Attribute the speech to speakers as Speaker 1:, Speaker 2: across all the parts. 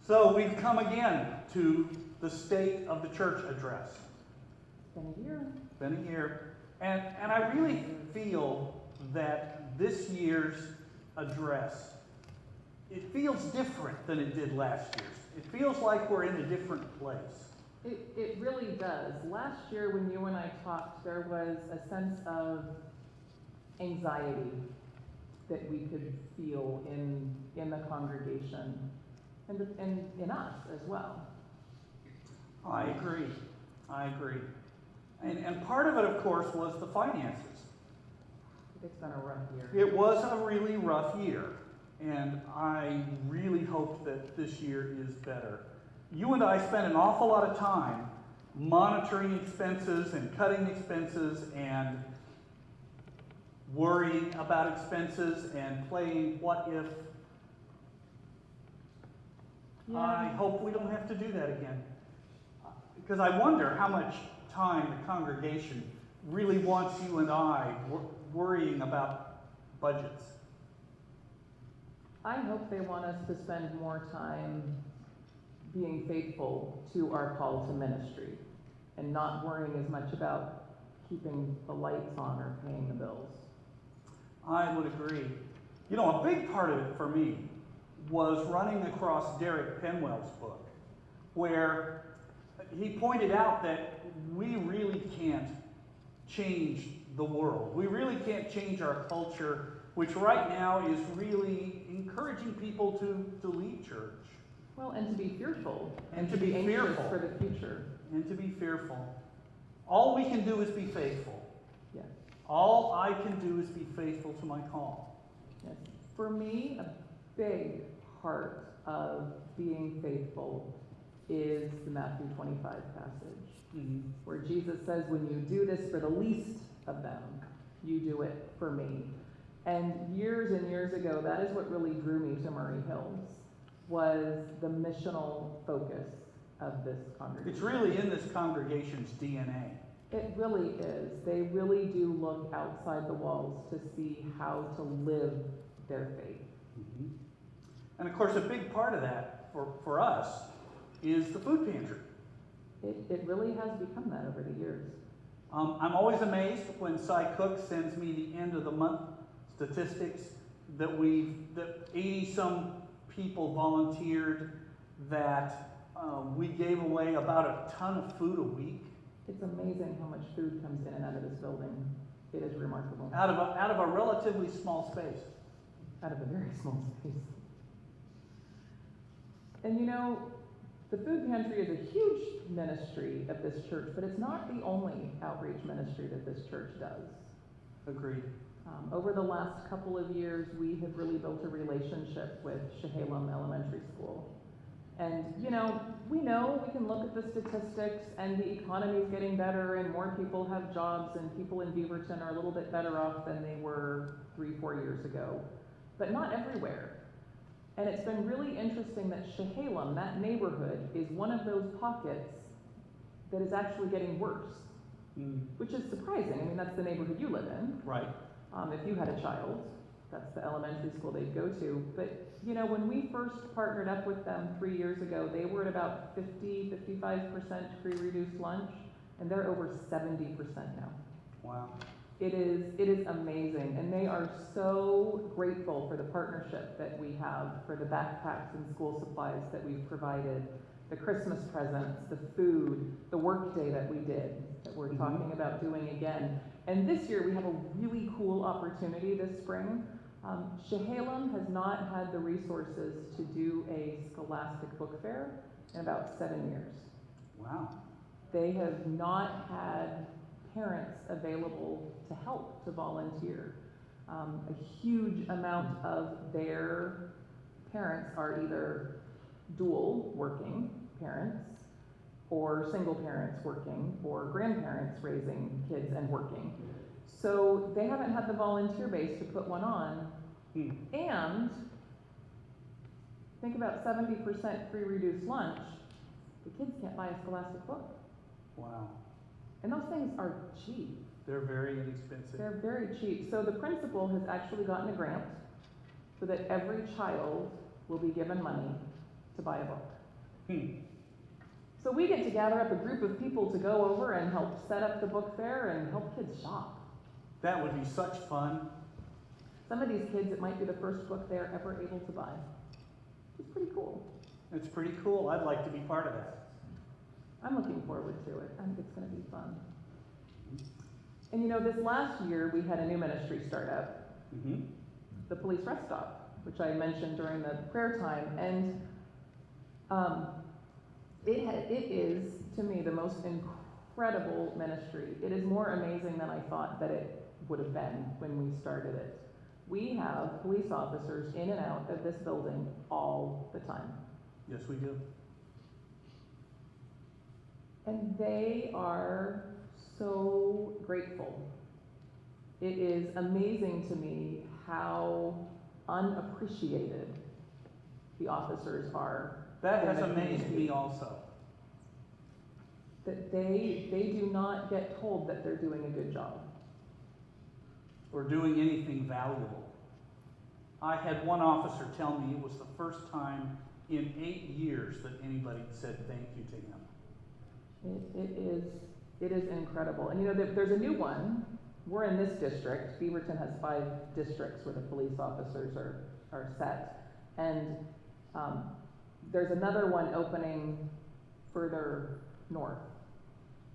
Speaker 1: So we've come again to the State of the Church address.
Speaker 2: Been a year.
Speaker 1: Been a year. And I really feel that this year's address, it feels different than it did last year's. It feels like we're in a different place.
Speaker 2: It really does. Last year when you and I talked, there was a sense of anxiety that we could feel in the congregation and in us as well.
Speaker 1: I agree. And part of it, of course, was the finances.
Speaker 2: It's been a rough year.
Speaker 1: It was a really rough year, and I really hope that this year is better. You and I spent an awful lot of time monitoring expenses and cutting expenses and worrying about expenses and playing what if.
Speaker 2: Yeah.
Speaker 1: I hope we don't have to do that again. Because I wonder how much time the congregation really wants you and I worrying about budgets.
Speaker 2: I hope they want us to spend more time being faithful to our call to ministry and not worrying as much about keeping the lights on or paying the bills.
Speaker 1: I would agree. You know, a big part of it for me was running across Derek Penwell's book, where he pointed out that we really can't change the world. We really can't change our culture, which right now is really encouraging people to leave church.
Speaker 2: Well, and to be fearful.
Speaker 1: And to be
Speaker 2: anxious
Speaker 1: fearful.
Speaker 2: for the future.
Speaker 1: And to be fearful. All we can do is be faithful.
Speaker 2: Yes.
Speaker 1: All I can do is be faithful to my call.
Speaker 2: Yes. For me, a big part of being faithful is the Matthew 25 passage, where Jesus says, when you do this for the least of them, you do it for me. And years ago, that is what really drew me to Murray Hills, was the missional focus of this congregation.
Speaker 1: It's really in this congregation's DNA.
Speaker 2: It really is. They really do look outside the walls to see how to live their faith.
Speaker 1: Mm-hmm. And of course, a big part of that for us is the food pantry.
Speaker 2: It really has become that over the years.
Speaker 1: I'm always amazed when Cy Cook sends me the end of the month statistics that 80-some people volunteered, that we gave away about a ton of food a week.
Speaker 2: It's amazing how much food comes in and out of this building. It is remarkable.
Speaker 1: Out of a relatively small space.
Speaker 2: Out of a very small space. And you know, the food pantry is a huge ministry of this church, but it's not the only outreach ministry that this church does.
Speaker 1: Agreed.
Speaker 2: Over the last couple of years, we have really built a relationship with Chehalem Elementary School. And you know we can look at the statistics and the economy is getting better and more people have jobs and people in Beaverton are a little bit better off than they were 3-4 years ago, but not everywhere. And it's been really interesting that Chehalem, that neighborhood, is one of those pockets that is actually getting worse, which is surprising. I mean, that's the neighborhood you live in.
Speaker 1: Right.
Speaker 2: If you had a child, that's the elementary school they'd go to. But, you know, when we first partnered up with them 3 years ago, they were at about 55% free reduced lunch, and they're over 70% now.
Speaker 1: Wow.
Speaker 2: It is amazing, and they are so grateful for the partnership that we have, for the backpacks and school supplies that we've provided, the Christmas presents, the food, the work day that we did, that we're talking about doing again. And this year we have a really cool opportunity this spring. Chehalem has not had the resources to do a scholastic book fair in about 7 years.
Speaker 1: Wow.
Speaker 2: They have not had parents available to help, to volunteer. A huge amount of their parents are either dual working parents, or single parents working, or grandparents raising kids and working. So they haven't had the volunteer base to put one on. And think about 70% free reduced lunch. The kids can't buy a scholastic book.
Speaker 1: Wow.
Speaker 2: And those things are cheap.
Speaker 1: They're very inexpensive.
Speaker 2: They're very cheap. So the principal has actually gotten a grant so that every child will be given money to buy a book. So we get to gather up a group of people to go over and help set up the book fair and help kids shop.
Speaker 1: That would be such fun.
Speaker 2: Some of these kids, it might be the first book they're ever able to buy. It's pretty cool.
Speaker 1: It's pretty cool. I'd like to be part of that.
Speaker 2: I'm looking forward to it. I think it's going to be fun. And you know, this last year we had a new ministry start up, the police rest stop, which I mentioned during the prayer time. And it is, to me, the most incredible ministry. It is more amazing than I thought that it would have been when we started it. We have police officers in and out of this building all the time.
Speaker 1: Yes, we do.
Speaker 2: And they are so grateful. It is amazing to me how unappreciated the officers are.
Speaker 1: That has amazed me also.
Speaker 2: That they do not get told that they're doing a good job.
Speaker 1: Or doing anything valuable. I had one officer tell me it was the first time in 8 years that anybody said thank you to him.
Speaker 2: It is incredible. And you know, there's a new one. We're in this district. Beaverton has 5 districts where the police officers are set. And there's another one opening further north.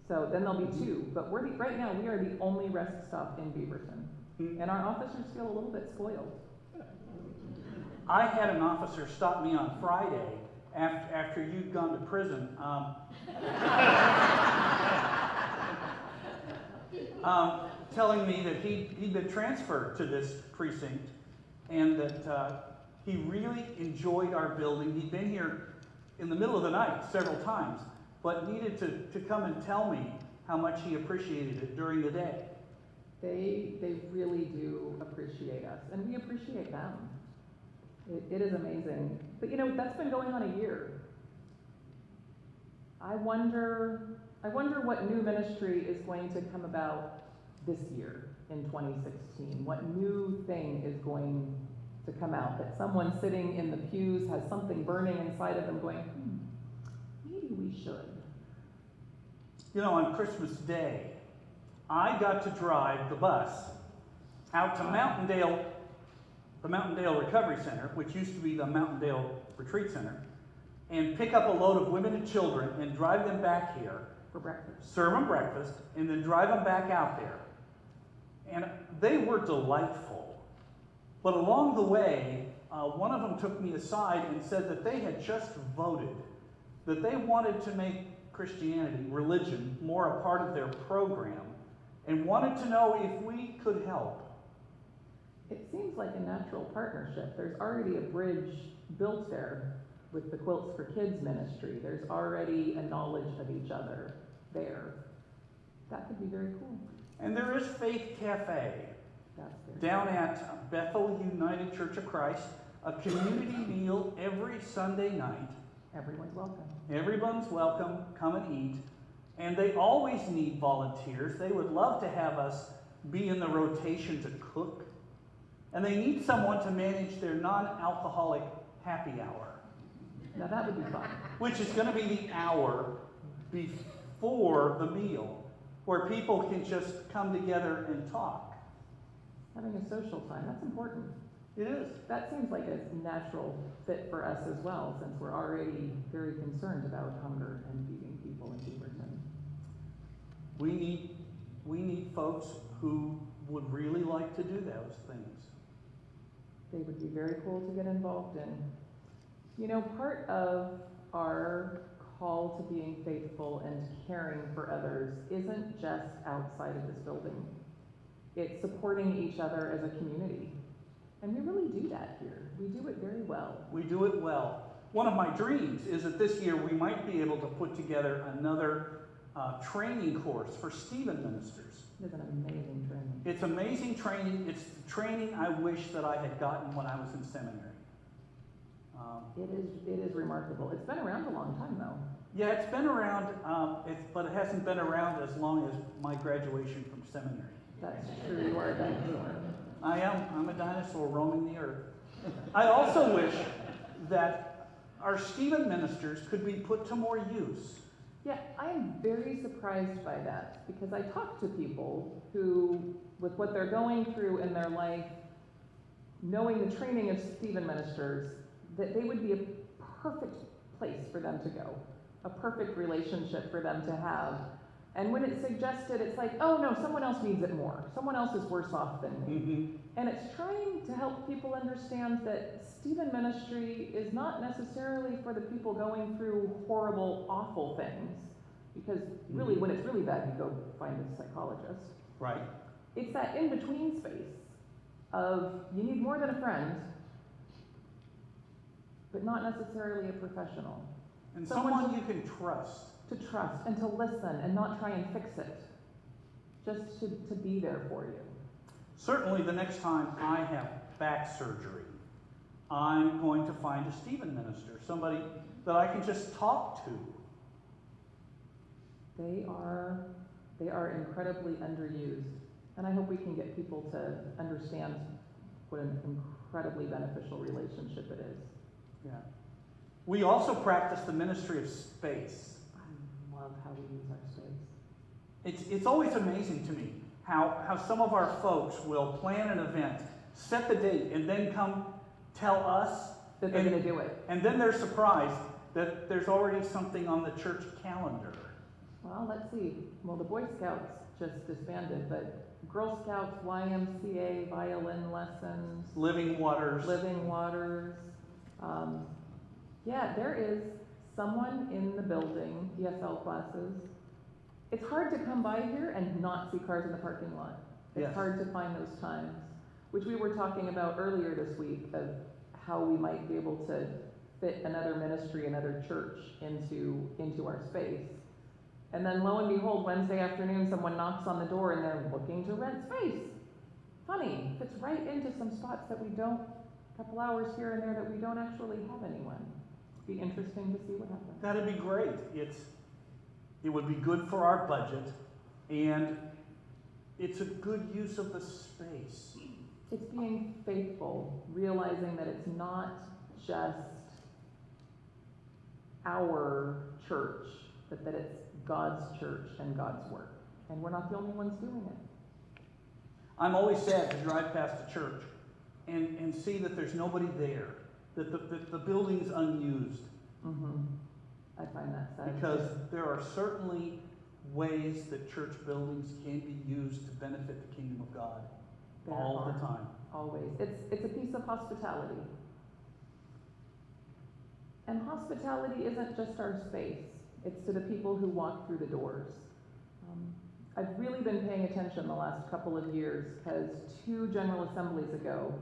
Speaker 2: So then there'll be 2. But right now, we are the only rest stop in Beaverton. And our officers feel a little bit spoiled.
Speaker 1: I had an officer stop me on Friday after you'd gone to prison. Telling me that he'd been transferred to this precinct and that he really enjoyed our building. He'd been here in the middle of the night several times, but needed to come and tell me how much he appreciated it during the day.
Speaker 2: They really do appreciate us, and we appreciate them. It is amazing. But you know, that's been going on a year. I wonder what new ministry is going to come about this year in 2016. What new thing is going to come out that someone sitting in the pews has something burning inside of them going, maybe we should.
Speaker 1: You know, on Christmas Day, I got to drive the bus out to Mountaindale, the Mountaindale Recovery Center, which used to be the Mountaindale Retreat Center, and pick up a load of women and children and drive them back here
Speaker 2: For breakfast.
Speaker 1: serve them breakfast, and then drive them back out there. And they were delightful. But along the way, one of them took me aside and said that they had just voted that they wanted to make Christianity, religion, more a part of their program, and wanted to know if we could help.
Speaker 2: It seems like a natural partnership. There's already a bridge built there with the Quilts for Kids ministry. There's already a knowledge of each other there. That could be very cool.
Speaker 1: And there is Faith Cafe
Speaker 2: That's very
Speaker 1: down at Bethel United Church of Christ, a community meal every Sunday night.
Speaker 2: Everyone's welcome.
Speaker 1: Everyone's welcome, come and eat. And they always need volunteers. They would love to have us be in the rotation to cook. And they need someone to manage their non-alcoholic happy hour.
Speaker 2: Now that would be fun.
Speaker 1: Which is going to be the hour before the meal, where people can just come together and talk.
Speaker 2: Having a social time, that's important.
Speaker 1: It is.
Speaker 2: That seems like a natural fit for us as well, since we're already very concerned about hunger and feeding people in Beaverton.
Speaker 1: We need folks who would really like to do those things.
Speaker 2: They would be very cool to get involved in. You know, part of our call to being faithful and caring for others isn't just outside of this building. It's supporting each other as a community. And we really do that here. We do it very well.
Speaker 1: We do it well. One of my dreams is that this year we might be able to put together another training course for Stephen ministers.
Speaker 2: It is an amazing training.
Speaker 1: It's amazing training. It's the training I wish that I had gotten when I was in seminary.
Speaker 2: It is remarkable. It's been around a long time, though.
Speaker 1: Yeah, it's been around, but it hasn't been around as long as my graduation from seminary.
Speaker 2: That's true. You are a dinosaur.
Speaker 1: I am. I'm a dinosaur roaming the earth. I also wish that our Stephen ministers could be put to more use.
Speaker 2: Yeah, I am very surprised by that, because I talk to people who, with what they're going through in their life, knowing the training of Stephen ministers, that they would be a perfect place for them to go, a perfect relationship for them to have. And when it's suggested, it's like, oh no, someone else needs it more. Someone else is worse off than me.
Speaker 1: Mm-hmm.
Speaker 2: And it's trying to help people understand that Stephen ministry is not necessarily for the people going through horrible, awful things. Because really, when it's really bad, you go find a psychologist.
Speaker 1: Right.
Speaker 2: It's that in-between space of you need more than a friend, but not necessarily a professional.
Speaker 1: And someone you can trust.
Speaker 2: To trust and to listen and not try and fix it. Just to be there for you.
Speaker 1: Certainly the next time I have back surgery, I'm going to find a Stephen minister, somebody that I can just talk to.
Speaker 2: They are incredibly underused. And I hope we can get people to understand what an incredibly beneficial relationship it is.
Speaker 1: Yeah. We also practice the ministry of space.
Speaker 2: I love how we use our space.
Speaker 1: It's always amazing to me how some of our folks will plan an event, set the date, and then come tell us
Speaker 2: That they're going to do it.
Speaker 1: And then they're surprised that there's already something on the church calendar.
Speaker 2: Well, let's see. Well, the Boy Scouts just disbanded, but Girl Scouts, YMCA, violin lessons,
Speaker 1: Living Waters.
Speaker 2: Yeah, there is someone in the building, ESL classes. It's hard to come by here and not see cars in the parking lot. It's
Speaker 1: Yes.
Speaker 2: hard to find those times, which we were talking about earlier this week of how we might be able to fit another ministry, another church into our space. And then lo and behold, Wednesday afternoon, someone knocks on the door and they're looking to rent space. Funny, fits right into some spots that we don't, a couple hours here and there that we don't actually have anyone. Be interesting to see what happens.
Speaker 1: That'd be great. It would be good for our budget, and it's a good use of the space.
Speaker 2: It's being faithful, realizing that it's not just our church, but that it's God's church and God's work. And we're not the only ones doing it.
Speaker 1: I'm always sad to drive past a church and see that there's nobody there, that the building's unused.
Speaker 2: Mm-hmm. I find that sad.
Speaker 1: Because there are certainly ways that church buildings can be used to benefit the kingdom of God all the time.
Speaker 2: Always. It's a piece of hospitality. And hospitality isn't just our space. It's to the people who walk through the doors. I've really been paying attention the last couple of years because 2 General Assemblies ago,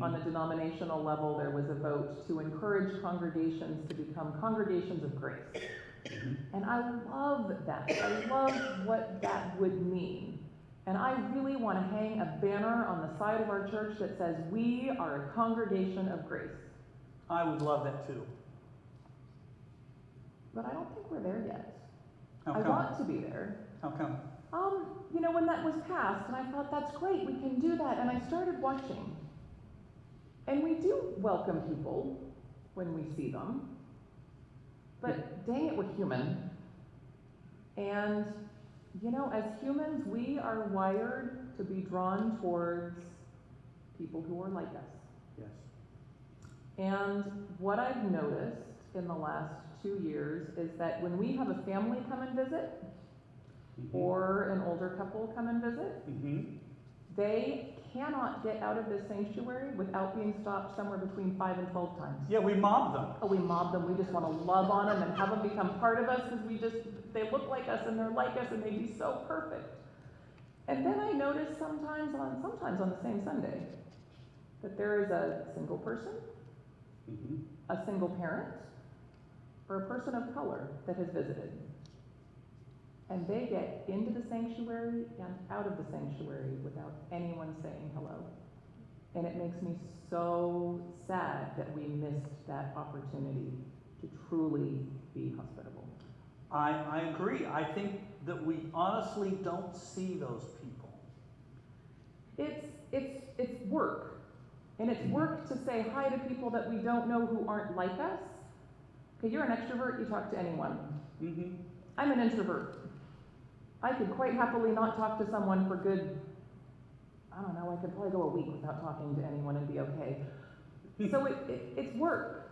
Speaker 2: on a denominational level, there was a vote to encourage congregations to become congregations of grace. And I love that. I love what that would mean. And I really want to hang a banner on the side of our church that says, "We are a congregation of grace."
Speaker 1: I would love that too.
Speaker 2: But I don't think we're there yet.
Speaker 1: How
Speaker 2: I
Speaker 1: come?
Speaker 2: want to be there.
Speaker 1: How come?
Speaker 2: When that was passed, and I thought, that's great, we can do that, and I started watching. And we do welcome people when we see them, but dang it, we're human. And, as humans, we are wired to be drawn towards people who are like us.
Speaker 1: Yes.
Speaker 2: And what I've noticed in the last 2 years is that when we have a family come and visit, or an older couple come and visit, they cannot get out of this sanctuary without being stopped somewhere between 5 and 12 times.
Speaker 1: Yeah, we mob them.
Speaker 2: Oh, we mob them. We just want to love on them and have them become part of us because they look like us and they're like us and they'd be so perfect. And then I notice sometimes on the same Sunday that there is a single person, a single parent, or a person of color that has visited. And they get into the sanctuary and out of the sanctuary without anyone saying hello. And it makes me so sad that we missed that opportunity to truly be hospitable.
Speaker 1: I agree. I think that we honestly don't see those people.
Speaker 2: It's work. And it's work to say hi to people that we don't know who aren't like us. Okay, you're an extrovert, you talk to anyone.
Speaker 1: Mm-hmm.
Speaker 2: I'm an introvert. I could quite happily not talk to someone for good, I don't know, I could probably go a week without talking to anyone and be okay. So it's work,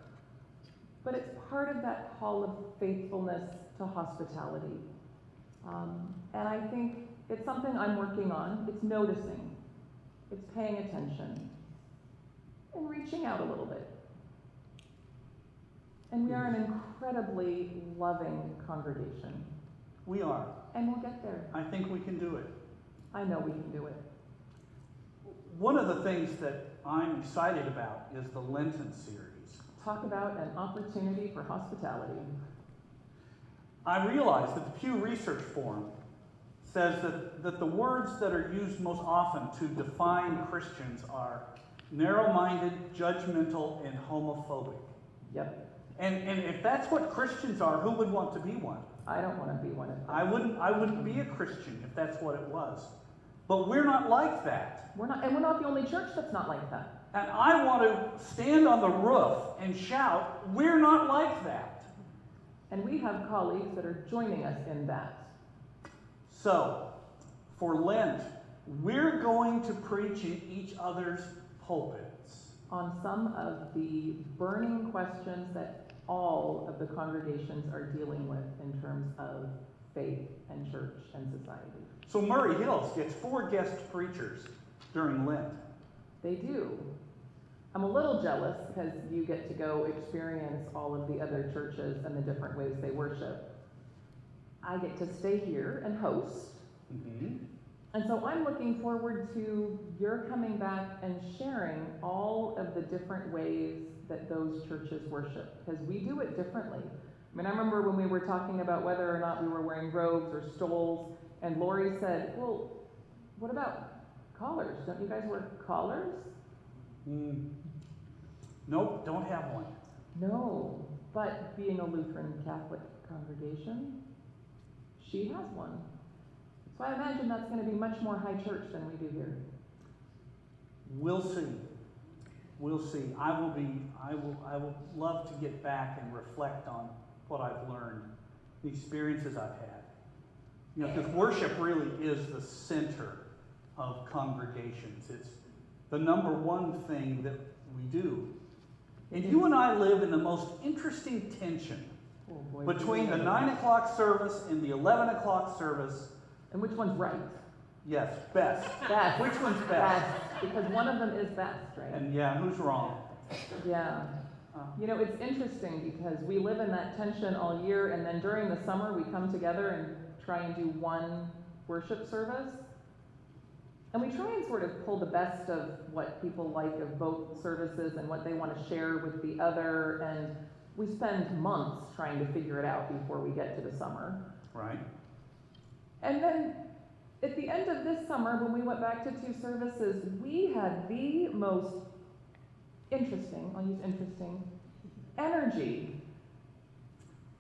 Speaker 2: but it's part of that call of faithfulness to hospitality. And I think it's something I'm working on. It's noticing, it's paying attention, and reaching out a little bit. And we are an incredibly loving congregation.
Speaker 1: We are.
Speaker 2: And we'll get there.
Speaker 1: I think we can do it.
Speaker 2: I know we can do it.
Speaker 1: One of the things that I'm excited about is the Lenten series.
Speaker 2: Talk about an opportunity for hospitality.
Speaker 1: I realize that the Pew Research Forum says that the words that are used most often to define Christians are narrow-minded, judgmental, and homophobic.
Speaker 2: Yep.
Speaker 1: And if that's what Christians are, who would want to be one?
Speaker 2: I don't want to be one of them.
Speaker 1: I wouldn't be a Christian if that's what it was. But we're not like that.
Speaker 2: We're not the only church that's not like that.
Speaker 1: And I want to stand on the roof and shout, we're not like that.
Speaker 2: And we have colleagues that are joining us in that.
Speaker 1: So, for Lent, we're going to preach in each other's pulpits
Speaker 2: On some of the burning questions that all of the congregations are dealing with in terms of faith and church and society.
Speaker 1: So Murray Hills gets 4 guest preachers during Lent.
Speaker 2: They do. I'm a little jealous because you get to go experience all of the other churches and the different ways they worship. I get to stay here and host.
Speaker 1: Mm-hmm.
Speaker 2: And so I'm looking forward to your coming back and sharing all of the different ways that those churches worship, because we do it differently. I mean, I remember when we were talking about whether or not we were wearing robes or stoles, and Lori said, well, what about collars? Don't you guys wear collars?
Speaker 1: Nope, don't have one.
Speaker 2: No, but being a Lutheran Catholic congregation, she has one. So I imagine that's going to be much more high church than we do here.
Speaker 1: We'll see. We'll see. I will love to get back and reflect on what I've learned, the experiences I've had. You know, because worship really is the center of congregations. It's the number one thing that we do. And you and I live in the most interesting tension between the 9 o'clock service and the 11 o'clock service.
Speaker 2: And which one's right?
Speaker 1: Yes, best.
Speaker 2: Best.
Speaker 1: Which one's best?
Speaker 2: Because one of them is best, right?
Speaker 1: And yeah, who's wrong?
Speaker 2: Yeah. You know, it's interesting because we live in that tension all year, and then during the summer we come together and try and do one worship service. And we try and sort of pull the best of what people like of both services and what they want to share with the other, and we spend months trying to figure it out before we get to the summer.
Speaker 1: Right. And
Speaker 2: then at the end of this summer, when we went back to 2 services, we had the most interesting, I'll use interesting, energy.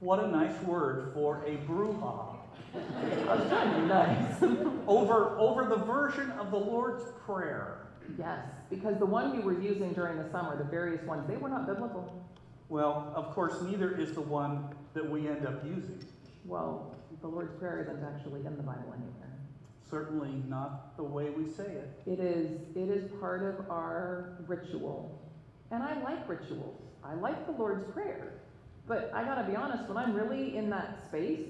Speaker 1: What a nice word for a brouhaha.
Speaker 2: I was trying to be nice.
Speaker 1: over the version of the Lord's Prayer.
Speaker 2: Yes, because the one we were using during the summer, the various ones, they were not biblical.
Speaker 1: Well, of course, neither is the one that we end up using.
Speaker 2: Well, the Lord's Prayer isn't actually in the Bible anywhere.
Speaker 1: Certainly not the way we say it.
Speaker 2: It is part of our ritual. And I like rituals. I like the Lord's Prayer. But I gotta be honest, when I'm really in that space,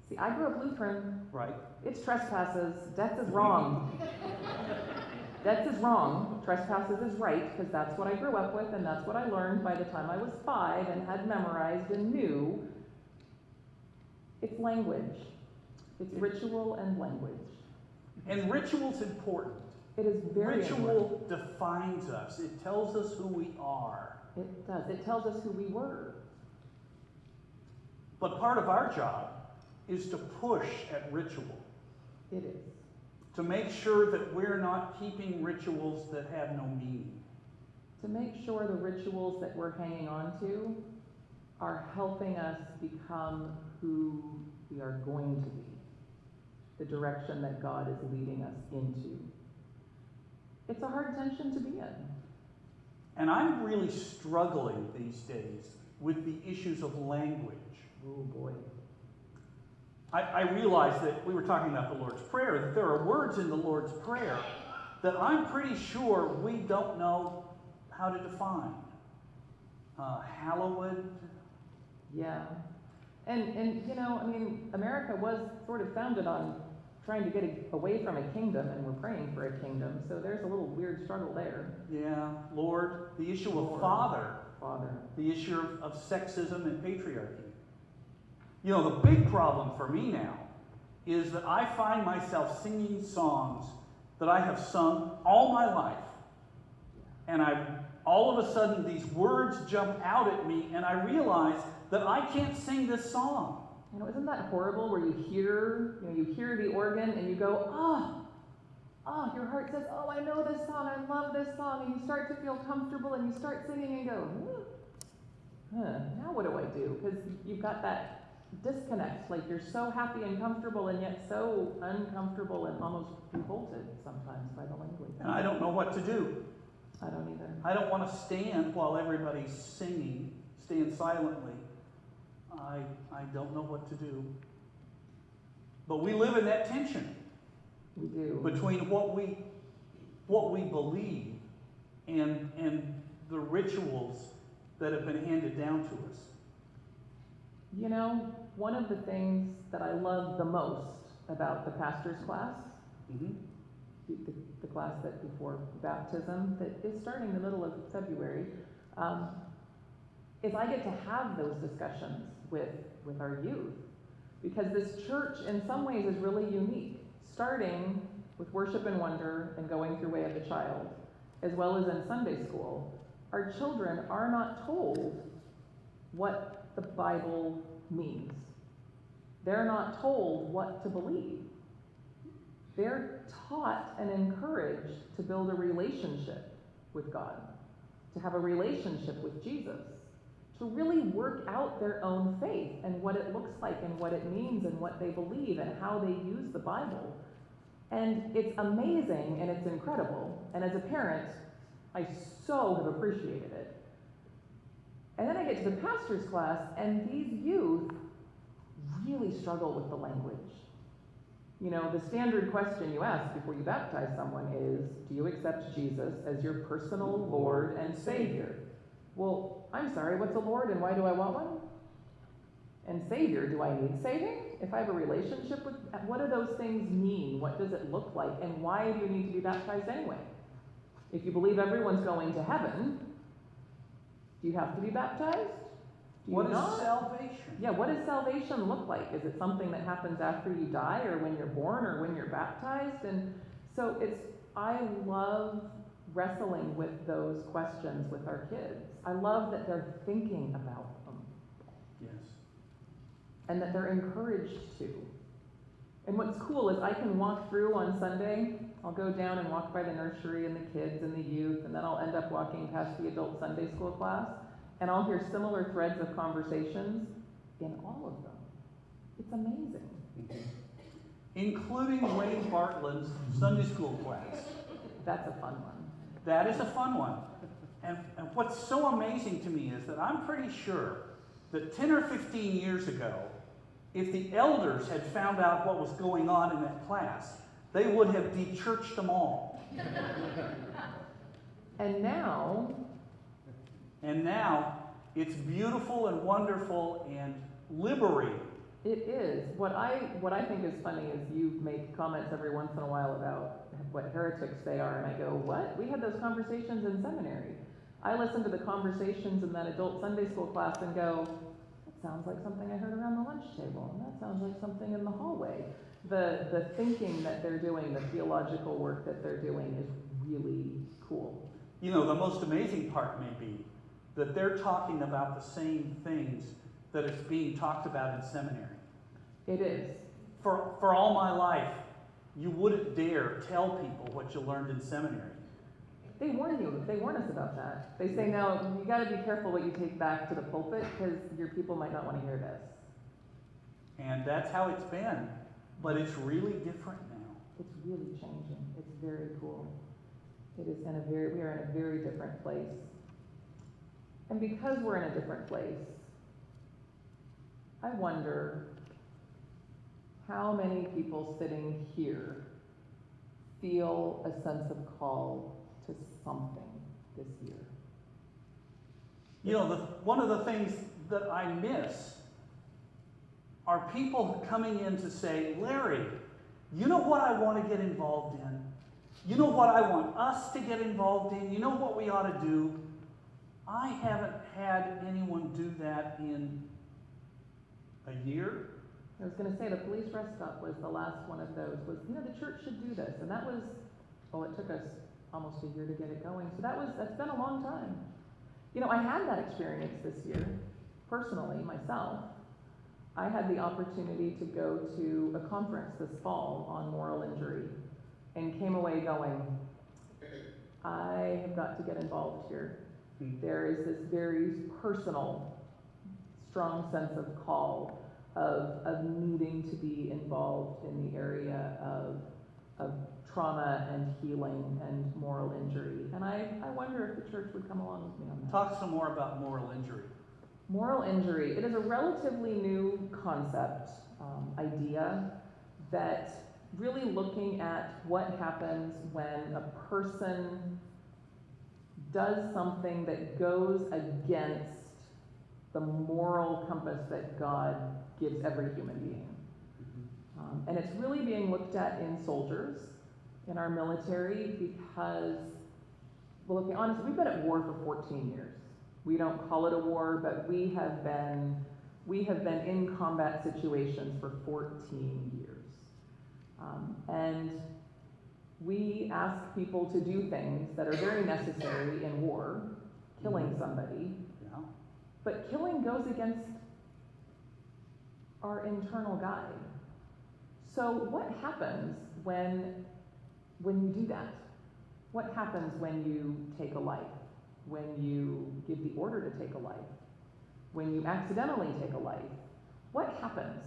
Speaker 2: see, I grew up Lutheran.
Speaker 1: Right.
Speaker 2: It's trespasses. Death is wrong. Death is wrong. Trespasses is right, because that's what I grew up with, and that's what I learned by the time I was 5 and had memorized and knew. It's language. It's ritual and language.
Speaker 1: And ritual's important.
Speaker 2: It is very
Speaker 1: Ritual
Speaker 2: important.
Speaker 1: defines us. It tells us who we are.
Speaker 2: It does. It tells us who we were.
Speaker 1: But part of our job is to push at ritual.
Speaker 2: It is.
Speaker 1: To make sure that we're not keeping rituals that have no meaning.
Speaker 2: To make sure the rituals that we're hanging on to are helping us become who we are going to be. The direction that God is leading us into. It's a hard tension to be in.
Speaker 1: And I'm really struggling these days with the issues of language.
Speaker 2: Oh boy.
Speaker 1: I realize that we were talking about the Lord's Prayer, that there are words in the Lord's Prayer that I'm pretty sure we don't know how to define. Hallowed.
Speaker 2: Yeah. And you know, I mean, America was sort of founded on trying to get away from a kingdom, and we're praying for a kingdom, so there's a little weird struggle there.
Speaker 1: Yeah, Lord. The issue of
Speaker 2: Lord.
Speaker 1: Father.
Speaker 2: Father.
Speaker 1: The issue of sexism and patriarchy. You know, the big problem for me now is that I find myself singing songs that I have sung all my life. And all of a sudden these words jump out at me and I realize that I can't sing this song.
Speaker 2: You know, isn't that horrible where you hear the organ and you go, your heart says, oh, I know this song, I love this song, and you start to feel comfortable and you start singing and go, now what do I do? Because you've got that disconnect, like you're so happy and comfortable and yet so uncomfortable and almost revolted sometimes by the language.
Speaker 1: And I don't know what to do.
Speaker 2: I don't either.
Speaker 1: I don't want to stand while everybody's singing, stand silently. I don't know what to do. But we live in that tension.
Speaker 2: We do.
Speaker 1: Between what we believe and the rituals that have been handed down to us.
Speaker 2: You know, one of the things that I love the most about the pastor's class, the class that before baptism, that is starting the middle of February, is I get to have those discussions with our youth. Because this church, in some ways, is really unique. Starting with worship and wonder and going through Way of the Child, as well as in Sunday school, our children are not told what the Bible means. They're not told what to believe. They're taught and encouraged to build a relationship with God, to have a relationship with Jesus, to really work out their own faith and what it looks like and what it means and what they believe and how they use the Bible. And it's amazing and it's incredible. And as a parent, I so have appreciated it. And then I get to the pastor's class, and these youth really struggle with the language. You know, the standard question you ask before you baptize someone is, do you accept Jesus as your personal Lord and Savior? Well, I'm sorry, what's a Lord and why do I want one? And Savior, do I need saving? If I have a relationship with, what do those things mean? What does it look like? And why do you need to be baptized anyway? If you believe everyone's going to heaven, do you have to be baptized? Do you
Speaker 1: What is
Speaker 2: not?
Speaker 1: salvation?
Speaker 2: Yeah, what does salvation look like? Is it something that happens after you die or when you're born or when you're baptized? And so I love wrestling with those questions with our kids. I love that they're thinking about them.
Speaker 1: Yes.
Speaker 2: And that they're encouraged to. And what's cool is I can walk through on Sunday, I'll go down and walk by the nursery and the kids and the youth, and then I'll end up walking past the adult Sunday school class, and I'll hear similar threads of conversations in all of them. It's amazing.
Speaker 1: Including Wayne Bartland's Sunday school class.
Speaker 2: That's a fun one.
Speaker 1: That is a fun one. And what's so amazing to me is that I'm pretty sure that 10 or 15 years ago, if the elders had found out what was going on in that class, they would have de-churched them all.
Speaker 2: And now,
Speaker 1: it's beautiful and wonderful and liberating.
Speaker 2: it is. What I think is funny is you make comments every once in a while about what heretics they are, and I go, what? We had those conversations in seminary. I listen to the conversations in that adult Sunday school class and go, that sounds like something I heard around the lunch table, and that sounds like something in the hallway. The thinking that they're doing, the theological work that they're doing is really cool.
Speaker 1: You know, the most amazing part may be that they're talking about the same things that is being talked about in seminary.
Speaker 2: It is.
Speaker 1: For all my life, you wouldn't dare tell people what you learned in seminary.
Speaker 2: They warn you. They warn us about that. They say, now, you got to be careful what you take back to the pulpit because your people might not want to hear this.
Speaker 1: And that's how it's been. But it's really different now.
Speaker 2: It's really changing. It's very cool. It is we are in a very different place. And because we're in a different place, I wonder how many people sitting here feel a sense of call to something this year.
Speaker 1: You know, one of the things that I miss are people coming in to say, Larry, you know what I want to get involved in? You know what I want us to get involved in? You know what we ought to do? I haven't had anyone do that in a year.
Speaker 2: I was going to say the police rest stop was the last one of those. Was, you know, the church should do this, and that was, well, it took us almost a year to get it going. So that's been a long time. You know, I had that experience this year, personally, myself. I had the opportunity to go to a conference this fall on moral injury and came away going, I have got to get involved here. There is this very personal, strong sense of call of needing to be involved in the area of trauma and healing and moral injury. And I wonder if the church would come along with me on that.
Speaker 1: Talk some more about moral injury.
Speaker 2: Moral injury, it is a relatively new concept, idea, that really looking at what happens when a person does something that goes against the moral compass that God gives every human being. And it's really being looked at in soldiers, in our military, because, well, to be honest, we've been at war for 14 years. We don't call it a war, but we have been in combat situations for 14 years. And we ask people to do things that are very necessary in war, killing somebody, but killing goes against our internal guide. So what happens when you do that? What happens when you take a life? When you give the order to take a life? When you accidentally take a life? What happens?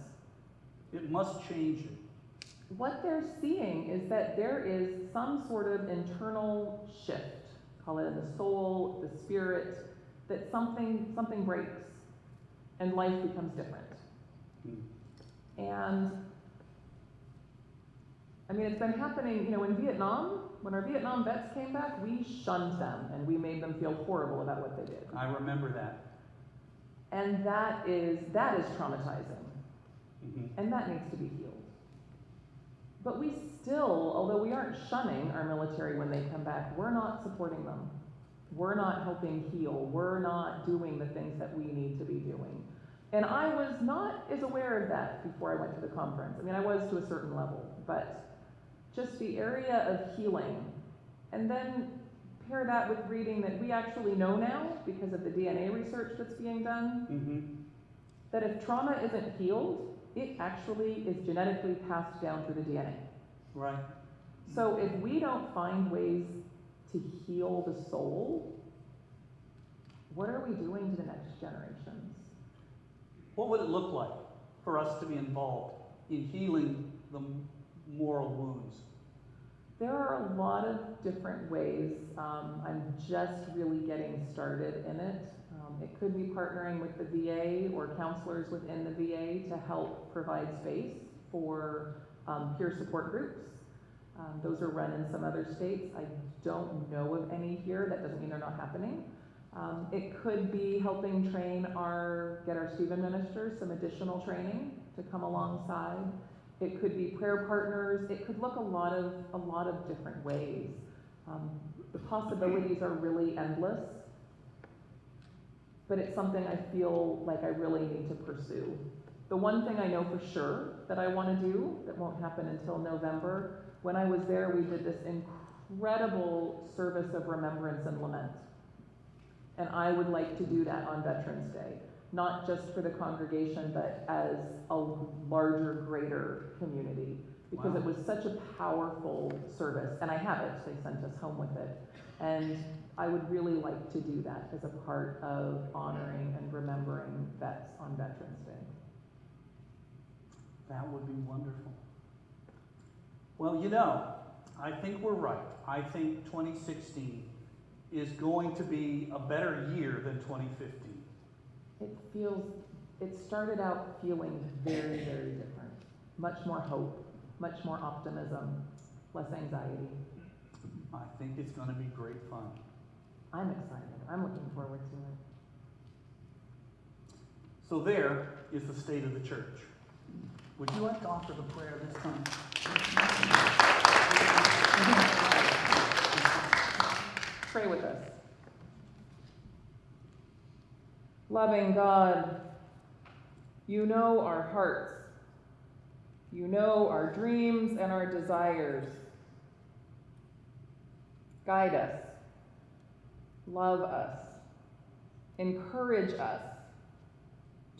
Speaker 1: It must change it.
Speaker 2: What they're seeing is that there is some sort of internal shift, call it in the soul, the spirit, that something breaks and life becomes different. And I mean, it's been happening, you know, in Vietnam, when our Vietnam vets came back, we shunned them and we made them feel horrible about what they did.
Speaker 1: I remember that.
Speaker 2: And that is traumatizing. And that needs to be healed. But we still, although we aren't shunning our military when they come back, we're not supporting them. We're not helping heal. We're not doing the things that we need to be doing. And I was not as aware of that before I went to the conference. I mean, I was to a certain level, but just the area of healing. And then pair that with reading that we actually know now, because of the DNA research that's being done, that if trauma isn't healed, it actually is genetically passed down through the DNA.
Speaker 1: Right.
Speaker 2: So if we don't find ways to heal the soul, what are we doing to the next generations?
Speaker 1: What would it look like for us to be involved in healing the moral wounds?
Speaker 2: There are a lot of different ways. I'm just really getting started in it. It could be partnering with the VA or counselors within the VA to help provide space for peer support groups. Those are run in some other states. I don't know of any here. That doesn't mean they're not happening. It could be helping train get our Stephen ministers some additional training to come alongside. It could be prayer partners. It could look a lot of different ways. The possibilities are really endless, but it's something I feel like I really need to pursue. The one thing I know for sure that I want to do that won't happen until November, when I was there, we did this incredible service of remembrance and lament. And I would like to do that on Veterans Day, not just for the congregation, but as a larger, greater community, because it was such a powerful service. And I have it, they sent us home with it. And I would really like to do that as a part of honoring and remembering vets on Veterans Day.
Speaker 1: That would be wonderful. Well, you know, I think we're right. I think 2016 is going to be a better year than 2015?
Speaker 2: It started out feeling very, very different. Much more hope, much more optimism, less anxiety.
Speaker 1: I think it's going to be great fun.
Speaker 2: I'm excited. I'm looking forward to it.
Speaker 1: So there is the state of the church. Would you like to offer the prayer this time?
Speaker 2: Pray with us. Loving God, you know our hearts. You know our dreams and our desires. Guide us. Love us. Encourage us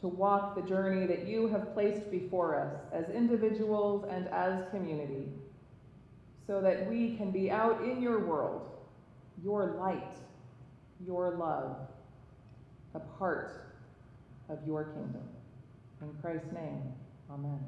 Speaker 2: to walk the journey that you have placed before us as individuals and as community, so that we can be out in your world, your light, your love, a part of your kingdom. In Christ's name, amen.